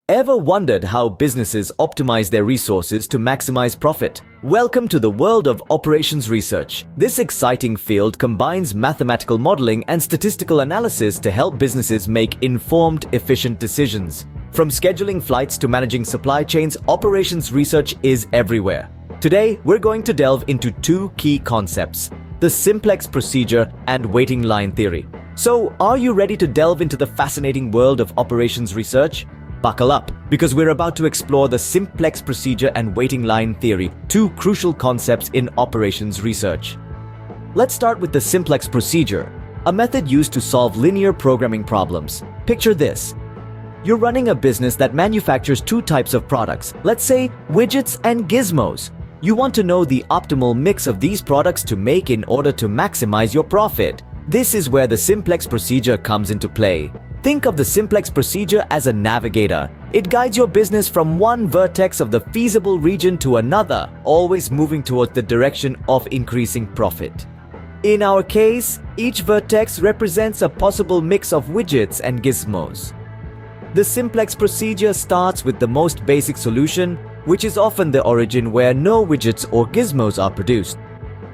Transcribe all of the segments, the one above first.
Ever wondered how businesses optimize their resources to maximize profit? Welcome to the world of operations research. This exciting field combines mathematical modeling and statistical analysis to help businesses make informed, efficient decisions. From scheduling flights to managing supply chains, operations research is everywhere. Today, we're going to delve into two key concepts: the Simplex Procedure and waiting line theory. So, are you ready to delve into the fascinating world of operations research? Buckle up, because we're about to explore the Simplex Procedure and waiting line theory, two crucial concepts in operations research. Let's start with the Simplex Procedure, a method used to solve linear programming problems. Picture this. You're running a business that manufactures two types of products, let's say widgets and gizmos. You want to know the optimal mix of these products to make in order to maximize your profit. This is where the Simplex Procedure comes into play. Think of the Simplex Procedure as a navigator. It guides your business from one vertex of the feasible region to another, always moving towards the direction of increasing profit. In our case, each vertex represents a possible mix of widgets and gizmos. The Simplex Procedure starts with the most basic solution, which is often the origin where no widgets or gizmos are produced.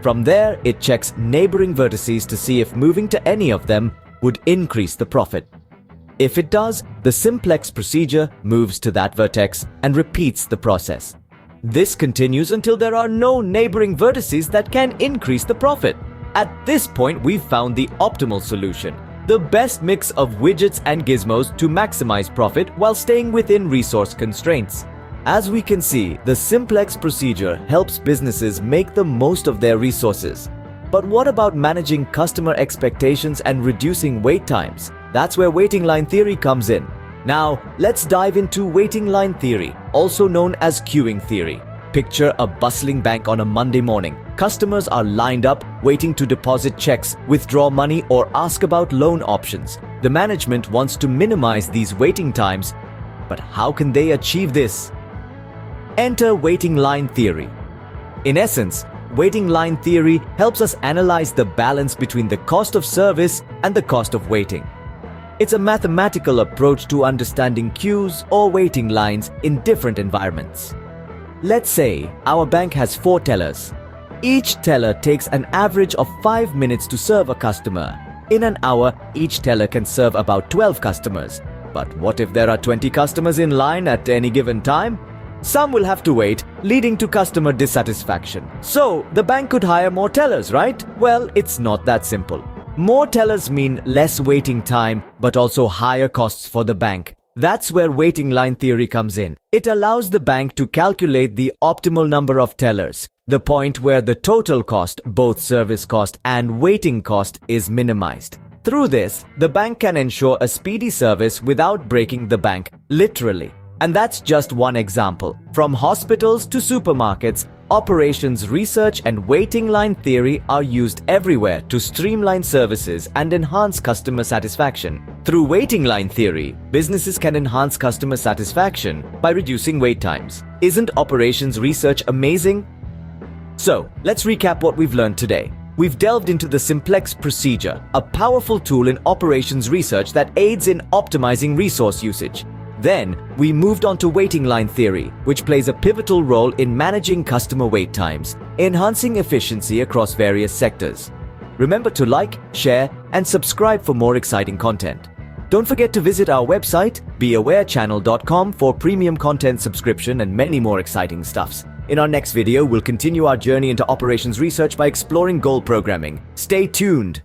From there, it checks neighboring vertices to see if moving to any of them would increase the profit. If it does, the Simplex Procedure moves to that vertex and repeats the process. This continues until there are no neighboring vertices that can increase the profit. At this point, we've found the optimal solution, the best mix of widgets and gizmos to maximize profit while staying within resource constraints. As we can see, the Simplex Procedure helps businesses make the most of their resources. But what about managing customer expectations and reducing wait times? That's where waiting line theory comes in. Now, let's dive into waiting line theory, also known as queuing theory. Picture a bustling bank on a Monday morning. Customers are lined up, waiting to deposit checks, withdraw money, or ask about loan options. The management wants to minimize these waiting times, but how can they achieve this? Enter waiting line theory. In essence, waiting line theory helps us analyze the balance between the cost of service and the cost of waiting. It's a mathematical approach to understanding queues or waiting lines in different environments. Let's say our bank has 4 tellers. Each teller takes an average of 5 minutes to serve a customer. In an hour, each teller can serve about 12 customers. But what if there are 20 customers in line at any given time? Some will have to wait, leading to customer dissatisfaction. So, the bank could hire more tellers, right? Well, it's not that simple. More tellers mean less waiting time, but also higher costs for the bank. That's where waiting line theory comes in. It allows the bank to calculate the optimal number of tellers, the point where the total cost, both service cost and waiting cost, is minimized. Through this, the bank can ensure a speedy service without breaking the bank, literally. And that's just one example. From hospitals to supermarkets, operations research and waiting line theory are used everywhere to streamline services and enhance customer satisfaction. Through waiting line theory, businesses can enhance customer satisfaction by reducing wait times. Isn't operations research amazing? So, let's recap what we've learned today. We've delved into the Simplex Procedure, a powerful tool in operations research that aids in optimizing resource usage. Then, we moved on to waiting line theory, which plays a pivotal role in managing customer wait times, enhancing efficiency across various sectors. Remember to like, share, and subscribe for more exciting content. Don't forget to visit our website, beawarechannel.com, for premium content subscription and many more exciting stuffs. In our next video, we'll continue our journey into operations research by exploring goal programming. Stay tuned!